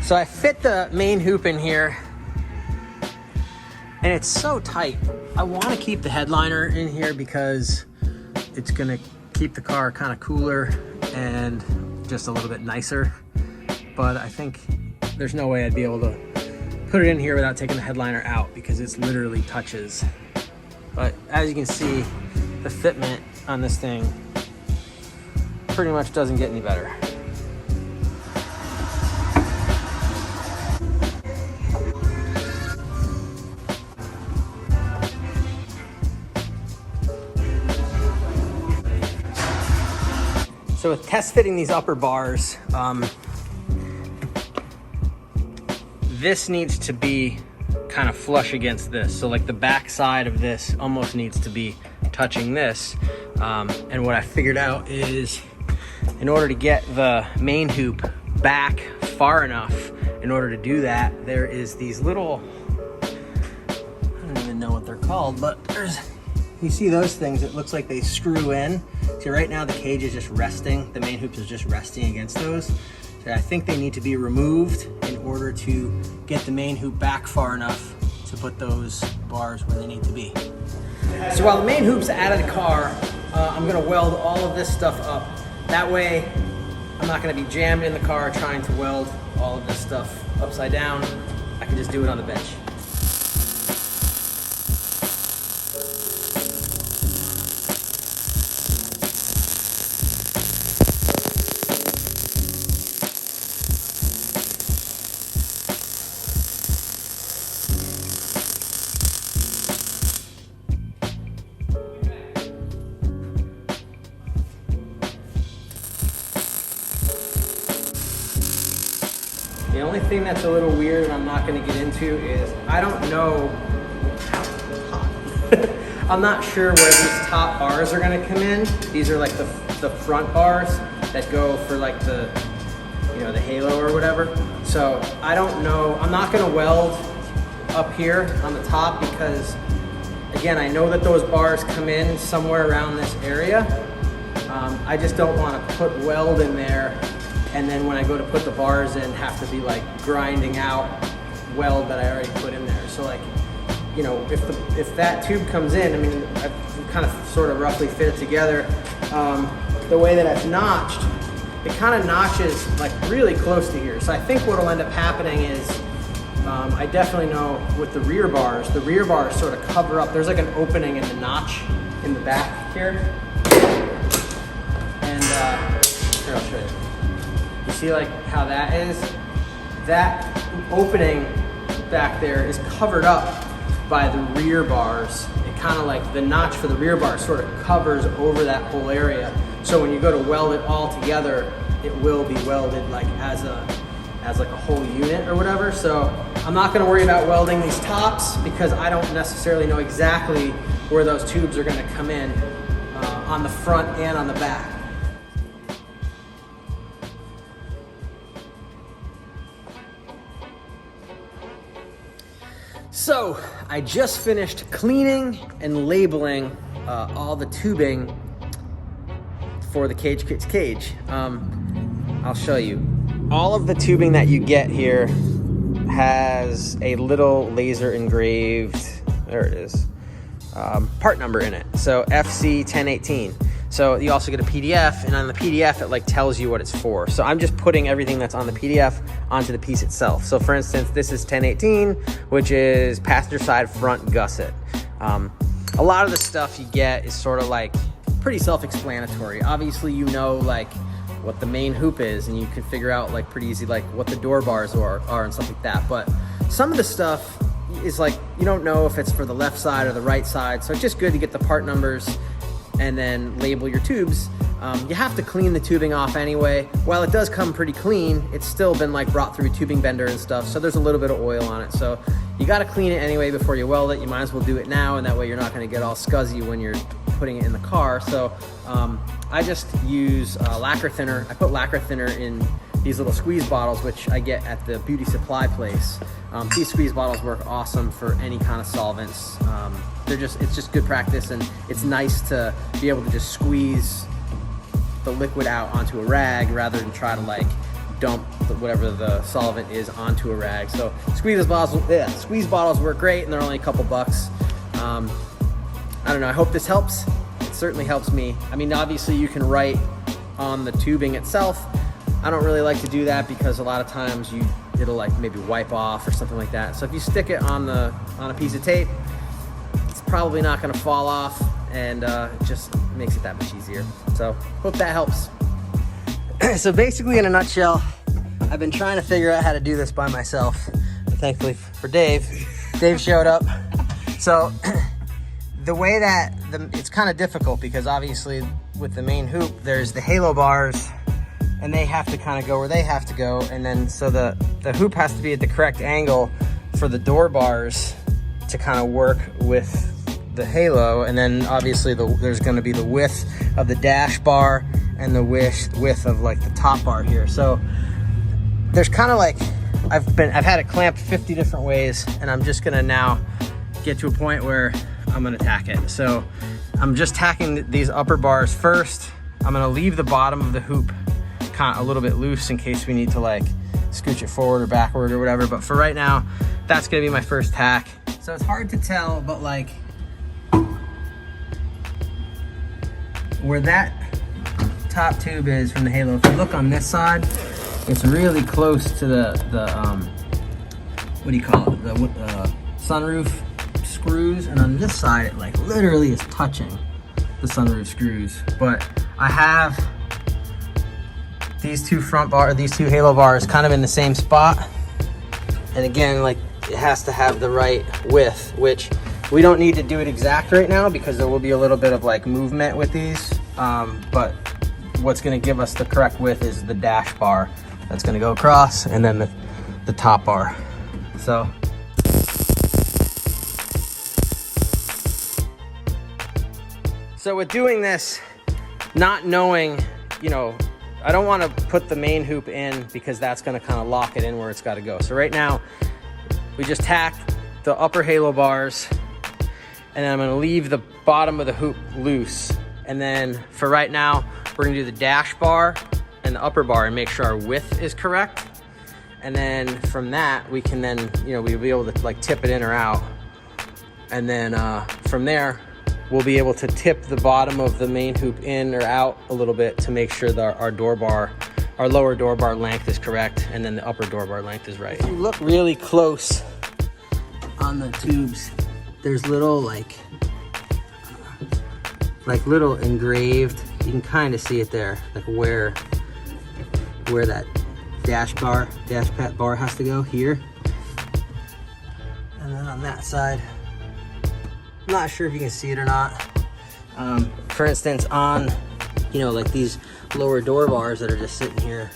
So I fit the main hoop in here and it's so tight. I want to keep the headliner in here because it's gonna keep the car kind of cooler and just a little bit nicer. But I think there's no way I'd be able to put it in here without taking the headliner out because it's literally touches. But as you can see, the fitment on this thing pretty much doesn't get any better. So with test fitting these upper bars, this needs to be kind of flush against this. So like the back side of this almost needs to be touching this. And what I figured out is in order to get the main hoop back far enough, in order to do that, there is these little, I don't even know what they're called, but you see those things, it looks like they screw in. See, right now the cage is just resting, the main hoop is just resting against those. So I think they need to be removed in order to get the main hoop back far enough to put those bars where they need to be. So while the main hoop's out of the car, I'm gonna weld all of this stuff up. That way, I'm not gonna be jammed in the car trying to weld all of this stuff upside down. I can just do it on the bench. The only thing that's a little weird and I'm not going to get into is I don't know, I'm not sure where these top bars are going to come in. These are like the front bars that go for like the, you know, the halo or whatever. So I don't know, I'm not going to weld up here on the top because again, I know that those bars come in somewhere around this area. I just don't want to put weld in there and then when I go to put the bars in, have to be like grinding out weld that I already put in there. So like, you know, if that tube comes in, I mean, I've kind of sort of roughly fit it together. The way that it's notched, it kind of notches like really close to here. So I think what will end up happening is, I definitely know with the rear bars sort of cover up. There's like an opening in the notch in the back here. And here, I'll show you. You see like how that is? That opening back there is covered up by the rear bars. It kind of like the notch for the rear bar sort of covers over that whole area. So when you go to weld it all together, it will be welded like as like a whole unit or whatever. So I'm not going to worry about welding these tops because I don't necessarily know exactly where those tubes are going to come in on the front and on the back. So I just finished cleaning and labeling all the tubing for the Cage Kits cage. I'll show you. All of the tubing that you get here has a little laser engraved, there it is, part number in it. So FC 1018. So you also get a PDF, and on the PDF it like tells you what it's for. So I'm just putting everything that's on the PDF onto the piece itself. So for instance, this is 1018, which is passenger side front gusset. A lot of the stuff you get is sort of like pretty self-explanatory. Obviously, you know like what the main hoop is, and you can figure out like pretty easy like what the door bars are and stuff like that. But some of the stuff is like you don't know if it's for the left side or the right side. So it's just good to get the part numbers and then label your tubes. You have to clean the tubing off anyway. While it does come pretty clean, it's still been like brought through a tubing bender and stuff, so there's a little bit of oil on it. So you gotta clean it anyway before you weld it. You might as well do it now, and that way you're not gonna get all scuzzy when you're putting it in the car. So I just use lacquer thinner. I put lacquer thinner in these little squeeze bottles, which I get at the beauty supply place. These squeeze bottles work awesome for any kind of solvents. It's just good practice, and it's nice to be able to just squeeze the liquid out onto a rag rather than try to like dump whatever the solvent is onto a rag. So squeeze bottles work great, and they're only a couple bucks. I don't know, I hope this helps. It certainly helps me. I mean, obviously you can write on the tubing itself. I don't really like to do that because a lot of times it'll like maybe wipe off or something like that. So if you stick it on a piece of tape, it's probably not gonna fall off, and it just makes it that much easier. So hope that helps. So basically, in a nutshell, I've been trying to figure out how to do this by myself. And thankfully for Dave showed up. So the way that it's kind of difficult because obviously with the main hoop, there's the halo bars, and they have to kind of go where they have to go. And then so the hoop has to be at the correct angle for the door bars to kind of work with the halo. And then obviously there's going to be the width of the dash bar and the width of like the top bar here. So there's kind of like, I've had it clamped 50 different ways, and I'm just gonna now get to a point where I'm gonna tack it. So I'm just tacking these upper bars first. I'm gonna leave the bottom of the hoop kind of a little bit loose in case we need to like scooch it forward or backward or whatever. But for right now, that's gonna be my first tack. So it's hard to tell, but like where that top tube is from the halo, if you look on this side, it's really close to the what do you call it, the sunroof screws, and on this side it like literally is touching the sunroof screws. But I have these two halo bars kind of in the same spot, and again, like, it has to have the right width, which we don't need to do it exact right now because there will be a little bit of like movement with these, but what's going to give us the correct width is the dash bar that's going to go across, and then the top bar. So with doing this, not knowing, you know, I don't want to put the main hoop in because that's going to kind of lock it in where it's got to go. So right now we just tack the upper halo bars, and then I'm going to leave the bottom of the hoop loose. And then for right now, we're gonna do the dash bar and the upper bar and make sure our width is correct. And then from that, we can then, you know, we'll be able to like tip it in or out. And then from there, we'll be able to tip the bottom of the main hoop in or out a little bit to make sure that our lower door bar length is correct, and then the upper door bar length is right. If you look really close on the tubes, there's little like little engraved, you can kind of see it there, like where that dash bar has to go here. And then on that side, I'm not sure if you can see it or not. For instance, on, you know, like these lower door bars that are just sitting here,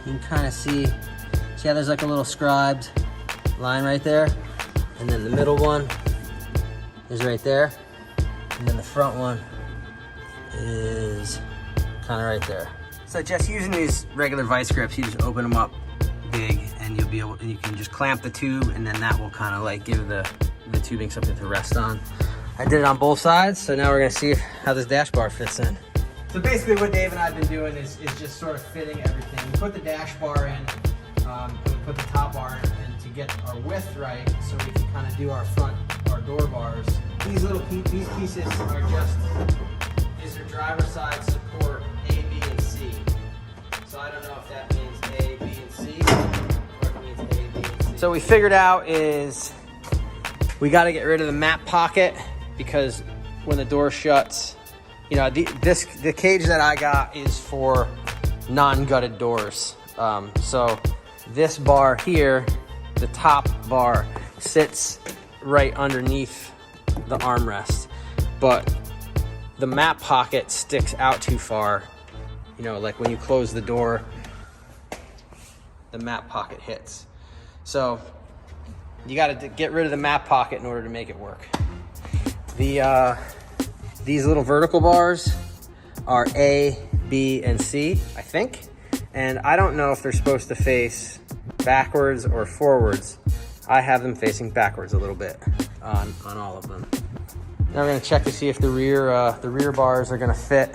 you can kind of see how there's like a little scribed line right there, and then the middle one is right there, and then the front one is kind of right there. So just using these regular vice grips, you just open them up big, and you can just clamp the tube, and then that will kind of like give the tubing something to rest on. I did it on both sides, so now we're gonna see how this dash bar fits in. So basically what Dave and I have been doing is just sort of fitting everything. We put the dash bar in, and we put the top bar in, and to get our width right, so we can kind of do our door bars. These pieces are these are driver side support A, B, and C. So I don't know if that means A, B, and C, or if it means A, B, and C. So we figured out is we got to get rid of the map pocket, because when the door shuts, you know, the cage that I got is for non-gutted doors. So this bar here, the top bar, sits right underneath the armrest, but the map pocket sticks out too far. You know, like when you close the door, the map pocket hits. So you got to get rid of the map pocket in order to make it work. These little vertical bars are A, B, and C, I think. And I don't know if they're supposed to face backwards or forwards. I have them facing backwards a little bit on all of them. Now we're gonna check to see if the rear bars are gonna fit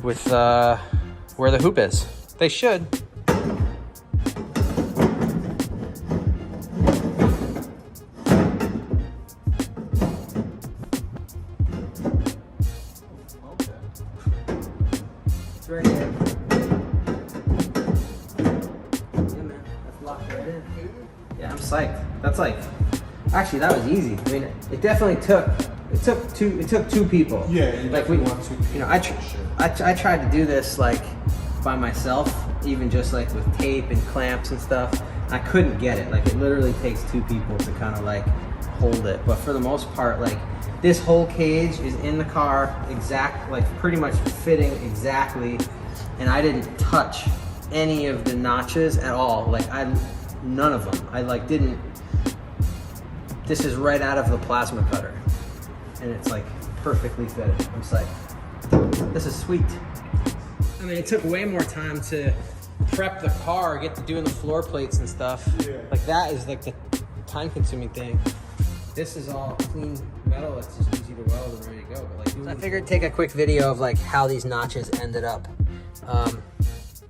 with where the hoop is. They should. It's right here. Yeah, man. That's locked right in. Yeah, I'm psyched. That's like, actually, that was easy. I mean, it definitely took two people. Yeah, like we want to. You know, I tried to do this like by myself, even just like with tape and clamps and stuff. I couldn't get it. Like it literally takes two people to kind of like hold it. But for the most part, like this whole cage is in the car, like pretty much fitting exactly, and I didn't touch any of the notches at all. Like none of them. I like didn't. This is right out of the plasma cutter, and it's like perfectly fitted. I'm psyched. This is sweet. I mean, it took way more time to prep the car, get to doing the floor plates and stuff. Yeah. Like that is like the time-consuming thing. This is all clean metal. It's just easy to weld and ready to go. But like, I figured take a quick video of like how these notches ended up.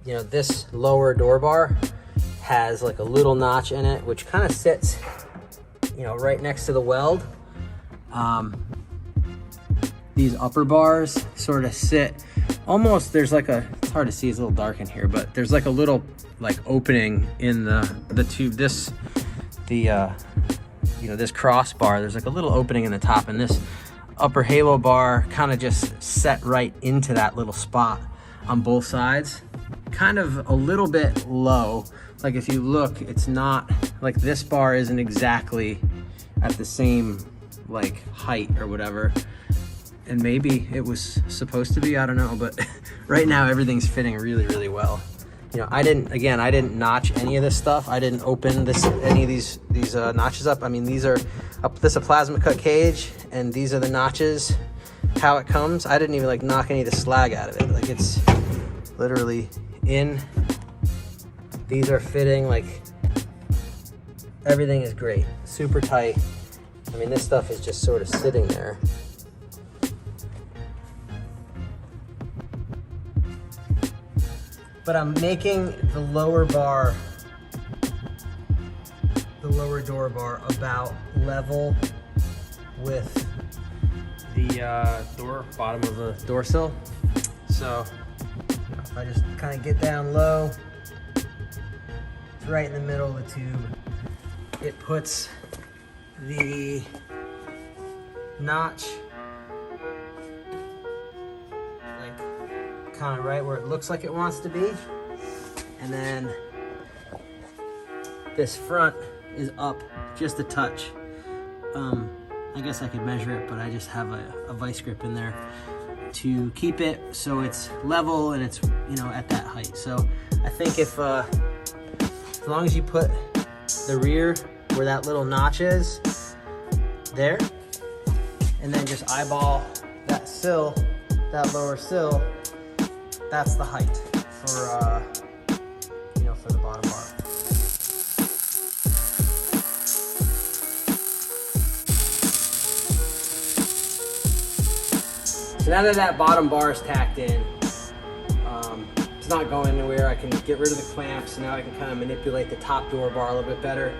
You know, this lower door bar has like a little notch in it, which kind of sits, you know, right next to the weld. These upper bars sort of sit almost, there's like a, it's hard to see, it's a little dark in here, but there's like a little like opening in the tube. You know, this crossbar, there's like a little opening in the top, and this upper halo bar kind of just set right into that little spot on both sides. Kind of a little bit low. Like if you look, it's not, like this bar isn't exactly at the same like height or whatever. And maybe it was supposed to be, I don't know, but right now everything's fitting really, really well. You know, I didn't notch any of this stuff. I didn't open any of these notches up. I mean, this is a plasma cut cage, and these are the notches, how it comes. I didn't even like knock any of the slag out of it. Like it's literally in. These are fitting, like everything is great, super tight. I mean, this stuff is just sort of sitting there. But I'm making the lower door bar about level with the bottom of the door sill. So if I just kind of get down low, it's right in the middle of the tube. It puts the notch kind of right where it looks like it wants to be, and then this front is up just a touch. I guess I could measure it, but I just have a vice grip in there to keep it so it's level and it's, you know, at that height. So I think if as long as you put the rear where that little notch is there, and then just eyeball that sill, that lower sill, that's the height for, you know, for the bottom bar. So now that that bottom bar is tacked in, it's not going anywhere. I can get rid of the clamps. Now I can kind of manipulate the top door bar a little bit better.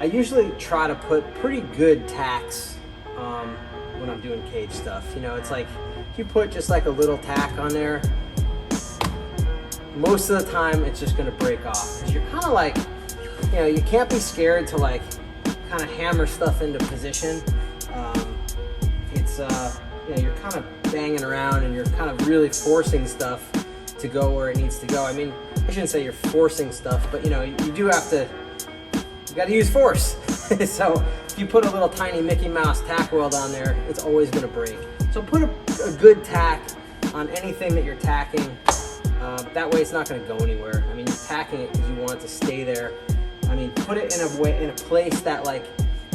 I usually try to put pretty good tacks when I'm doing cage stuff. You know, it's like, if you put just like a little tack on there, most of the time it's just gonna break off. Because you're kind of like, you know, you can't be scared to like kind of hammer stuff into position. You know, you're kind of banging around and you're kind of really forcing stuff to go where it needs to go. I mean, I shouldn't say you're forcing stuff, but you know, you do have to, you gotta use force. So if you put a little tiny Mickey Mouse tack weld on there, it's always gonna break. So put a good tack on anything that you're tacking. That way it's not gonna go anywhere. I mean, you're tacking it because you want it to stay there. I mean, put it in a place that, like,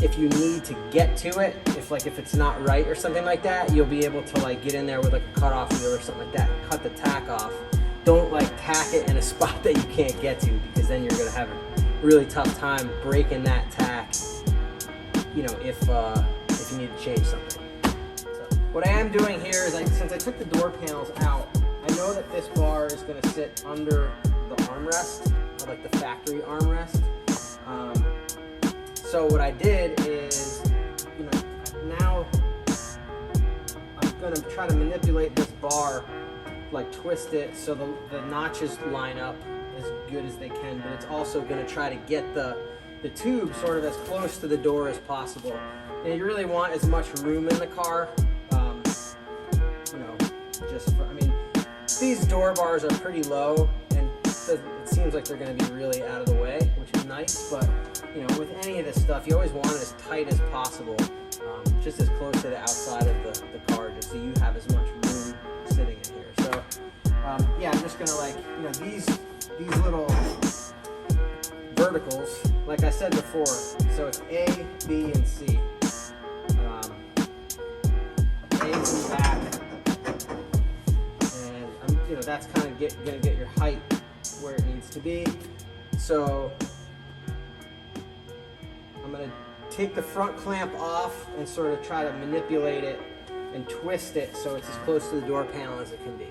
if you need to get to it, if it's not right or something like that, you'll be able to like get in there with like a cutoff wheel or something like that, cut the tack off. Don't like tack it in a spot that you can't get to, because then you're gonna have a really tough time breaking that tack, you know, if you need to change something. So what I am doing here is, since I took the door panels out, I know that this bar is going to sit under the armrest, like the factory armrest. So what I did is, you know, now I'm going to try to manipulate this bar, like twist it so the notches line up as good as they can, but it's also going to try to get the tube sort of as close to the door as possible. And you really want as much room in the car, you know, just for, I mean, these door bars are pretty low, and it seems like they're going to be really out of the way, which is nice, but you know, with any of this stuff, you always want it as tight as possible, just as close to the outside of the car, just so you have as much room sitting in here. So, yeah, I'm just gonna, like, you know, these little verticals, like I said before, so it's A, B, and C. A's in the back, and you know, that's kind of gonna get your height where it needs to be. So I'm going to take the front clamp off and sort of try to manipulate it and twist it so it's as close to the door panel as it can be.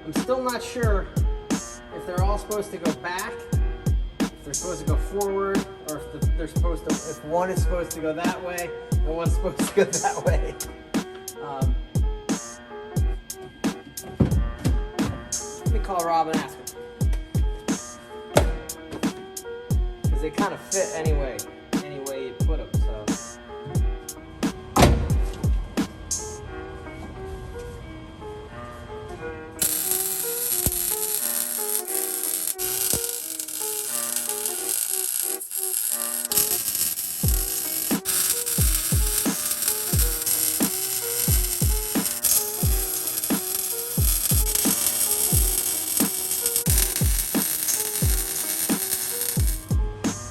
I'm still not sure if they're all supposed to go back, they're supposed to go forward, or if they're supposed to, if one is supposed to go that way and one's supposed to go that way. Let me call Rob and ask him, because they kind of fit any way you put them. So.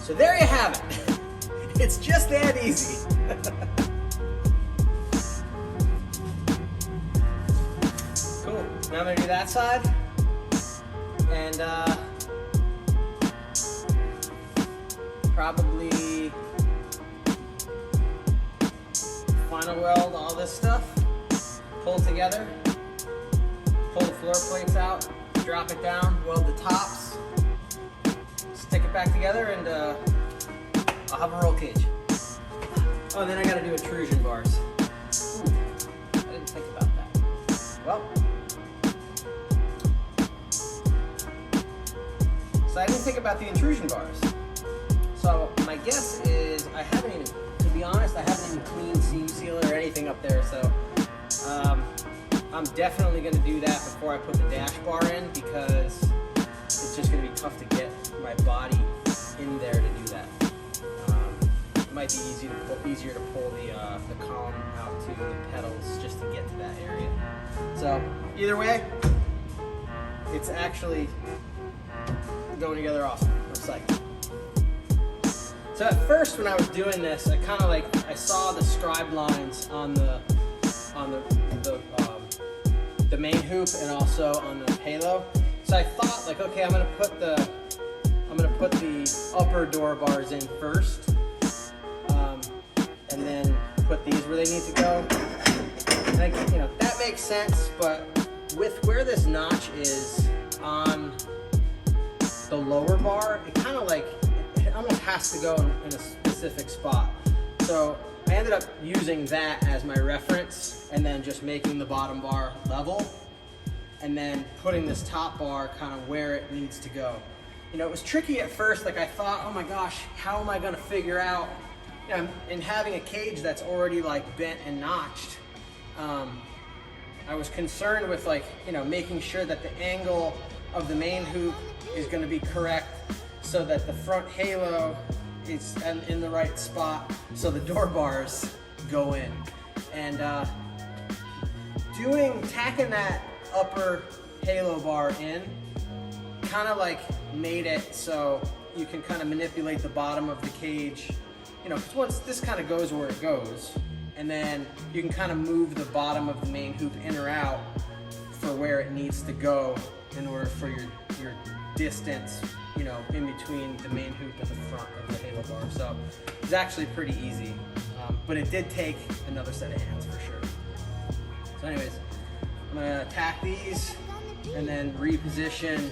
So there you have it. It's just that easy. Cool. Now I'm gonna do that side, and probably final weld all this stuff, pull it together, pull the floor plates out, drop it down, weld the tops, stick it back together, and I'll have a roll cage. Oh, and then I gotta do intrusion bars. Ooh, I didn't think about that. Well, so I didn't think about the intrusion bars. So my guess is I haven't even, to be honest, I haven't even cleaned seam sealer or anything up there. So I'm definitely gonna do that before I put the dash bar in, because it's just gonna be tough to get my body in there to do that. It might be easier to pull the column out to the pedals just to get to that area. So either way, it's actually going together awesome. I'm psyched. So at first, when I was doing this, I kind of I saw the scribe lines on the main hoop and also on the halo. So I thought, like, okay, I'm gonna put the upper door bars in first, and then put these where they need to go. And you know, that makes sense, but with where this notch is on the lower bar, it kind of it almost has to go in a specific spot. So I ended up using that as my reference, and then just making the bottom bar level, and then putting this top bar kind of where it needs to go. You know, it was tricky at first. Like, I thought, oh my gosh, how am I gonna figure out, you know, in having a cage that's already like bent and notched, I was concerned with, like, you know, making sure that the angle of the main hoop is gonna be correct so that the front halo is in the right spot so the door bars go in. And tacking that upper halo bar in kind of like made it so you can kind of manipulate the bottom of the cage, you know, because once this kind of goes where it goes, and then you can kind of move the bottom of the main hoop in or out for where it needs to go in order for your distance, you know, in between the main hoop and the front of the halo bar. So it's actually pretty easy, but it did take another set of hands for sure. So anyways, I'm gonna tack these and then reposition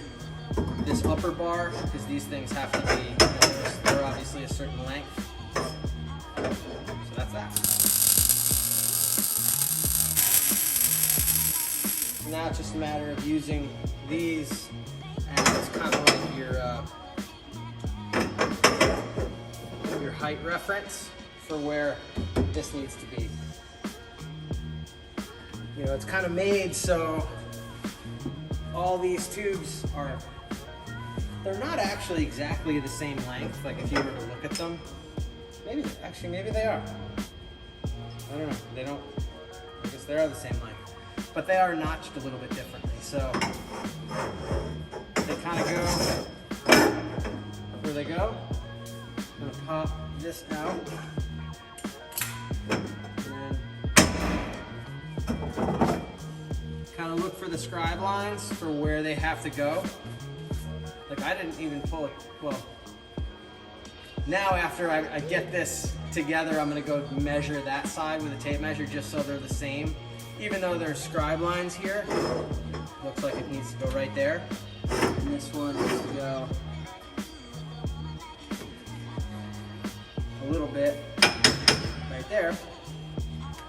this upper bar, because these things have to be, you know, they're obviously a certain length. So that's that. So now it's just a matter of using these as kind of like your height reference for where this needs to be. You know, it's kind of made so all these tubes are, they're not actually exactly the same length. Like if you were to look at them, maybe they are. I don't know, they don't, I guess they are the same length, but they are notched a little bit differently. So they kind of go where they go. I'm gonna pop this out. Kind of look for the scribe lines for where they have to go. Like I didn't even pull it. Well, now after I get this together, I'm gonna go measure that side with a tape measure just so they're the same. Even though there's scribe lines here, looks like it needs to go right there. And this one needs to go a little bit right there,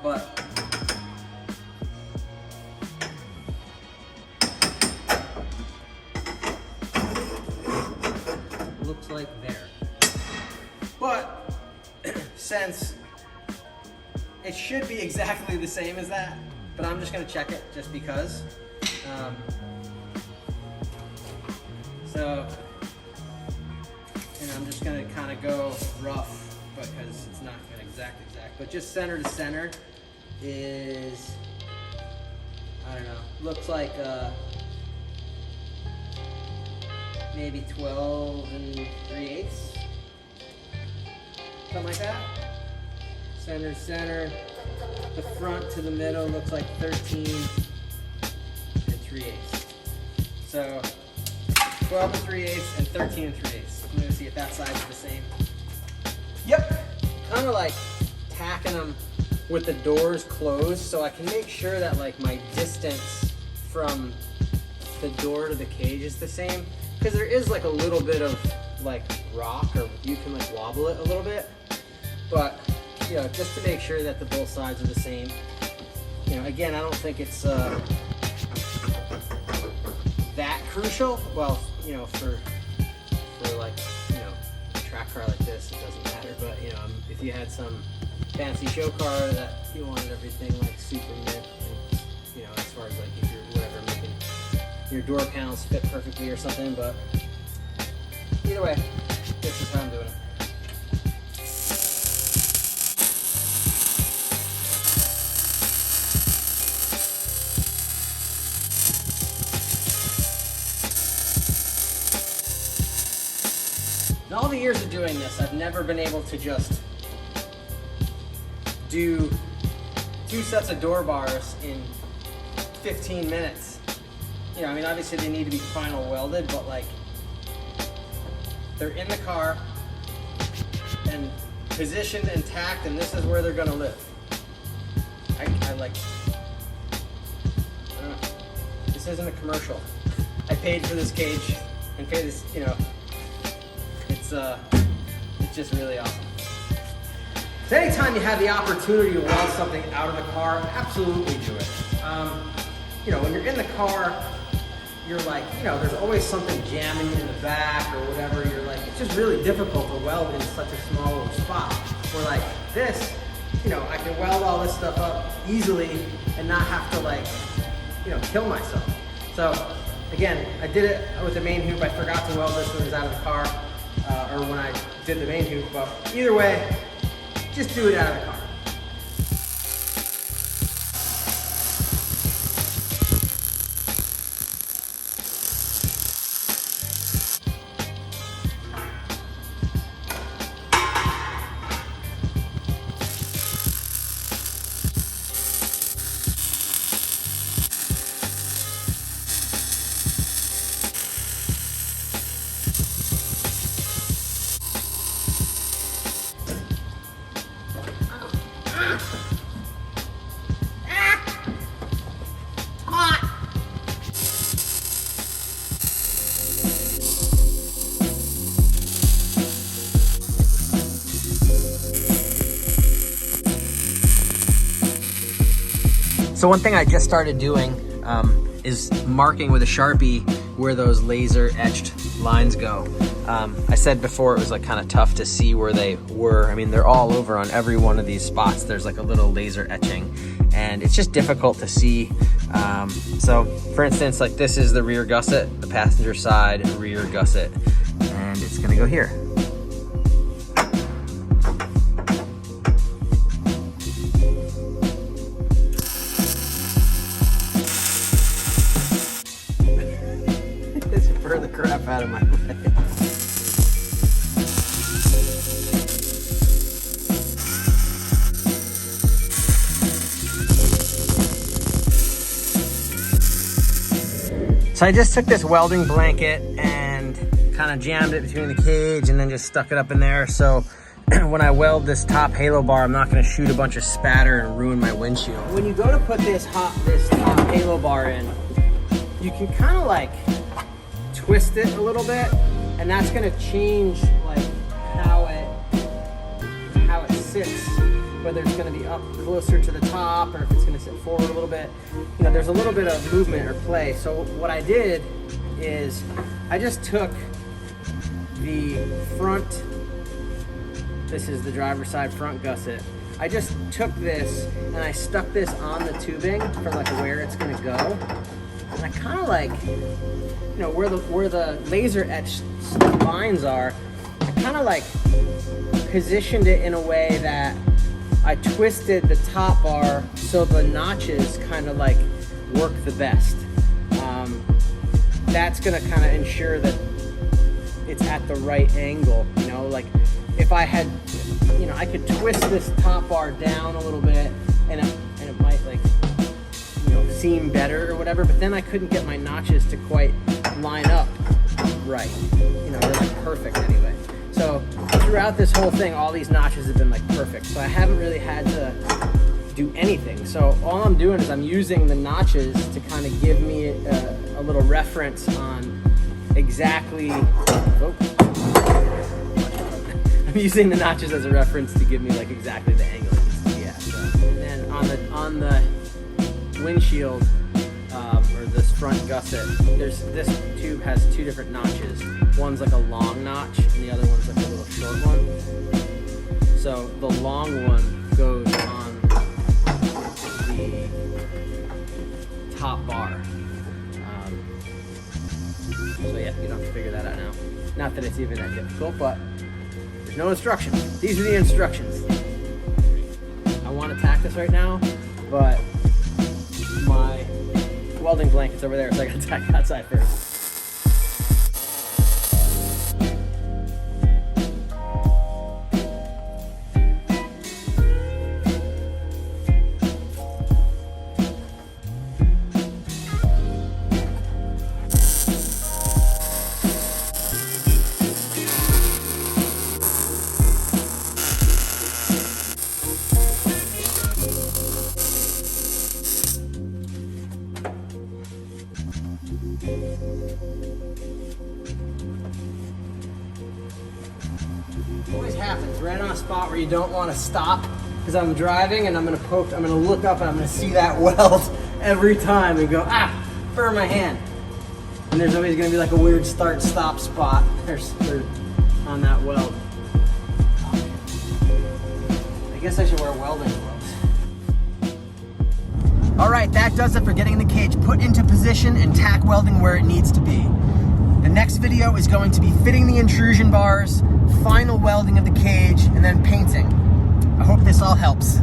but looks like there. But since it should be exactly the same as that, but I'm just gonna check it just because. So, and I'm just gonna kind of go rough because it's not gonna exact, but just center to center is, I don't know, looks like maybe 12 3/8, something like that. Center to center, the front to the middle looks like 13 3/8. So 12 3/8 and 13 3/8. I'm gonna see if that side's the same. Yep, kind of like tacking them with the doors closed so I can make sure that like my distance from the door to the cage is the same, because there is like a little bit of like rock, or you can like wobble it a little bit, but you know, just to make sure that the both sides are the same. You know, again, I don't think it's that crucial. Well, you know, for like, you know, a track car like this, it doesn't matter. But you know, if you had some fancy show car that you wanted everything like super mint, and, you know, as far as like if you're whatever making your door panels fit perfectly or something. But either way, this is how I'm doing it. In all the years of doing this, I've never been able to just do 2 sets of door bars in 15 minutes. You know, I mean, obviously they need to be final welded, but like, they're in the car and positioned and tacked, and this is where they're gonna live. I like, I don't know, this isn't a commercial. I paid for this cage and paid this, you know, it's just really awesome. So anytime you have the opportunity to weld something out of the car, absolutely do it. You know, when you're in the car, you're like, you know, there's always something jamming in the back or whatever. You're like, it's just really difficult to weld in such a small little spot. Where like this, you know, I can weld all this stuff up easily and not have to like, you know, kill myself. So again, I did it with the main hoop. I forgot to weld this when it was out of the car. Or when I did the main hoop, but either way, just do it out of the car. So one thing I just started doing is marking with a Sharpie where those laser etched lines go. I said before it was like kind of tough to see where they were. I mean, they're all over on every one of these spots. There's like a little laser etching and it's just difficult to see. So for instance, like this is the rear gusset, the passenger side rear gusset, and it's gonna go here. Burn the crap out of my way. So I just took this welding blanket and kind of jammed it between the cage and then just stuck it up in there. So when I weld this top halo bar, I'm not going to shoot a bunch of spatter and ruin my windshield. When you go to put this top halo bar in, you can kind of like twist it a little bit, and that's going to change like how it sits, whether it's going to be up closer to the top or if it's going to sit forward a little bit. You know, there's a little bit of movement or play. So what I did is I just took the front, this is the driver's side front gusset. I just took this and I stuck this on the tubing for like where it's going to go. And I kind of like, you know, where the laser etched lines are, I kind of like positioned it in a way that I twisted the top bar so the notches kind of like work the best. That's gonna kind of ensure that it's at the right angle, you know, like if I had, you know, I could twist this top bar down a little bit and it might like, you know, seem better or whatever, but then I couldn't get my notches to quite line up right. You know, they're like perfect anyway. So throughout this whole thing, all these notches have been like perfect. So I haven't really had to do anything. So all I'm doing is I'm using the notches to kind of give me a little reference on exactly, I'm using the notches as a reference to give me like exactly the angle it needs to be at. So, and then on the windshield, or this front gusset, this tube has two different notches. One's like a long notch and the other one's like a little short one. So the long one goes on the top bar. So yeah, you don't have to figure that out now. Not that it's even that difficult, but there's no instructions. These are the instructions. I want to tack this right now, but my welding blanket's over there, so I gotta tack that side first. Always happens, right on a spot where you don't want to stop, because I'm driving and I'm gonna look up and I'm gonna see that weld every time and go, ah, burn my hand. And there's always gonna be like a weird start-stop spot on that weld. I guess I should wear welding gloves. All right, that does it for getting the cage put into position and tack welding where it needs to be. The next video is going to be fitting the intrusion bars, final welding of the cage, and then painting. I hope this all helps.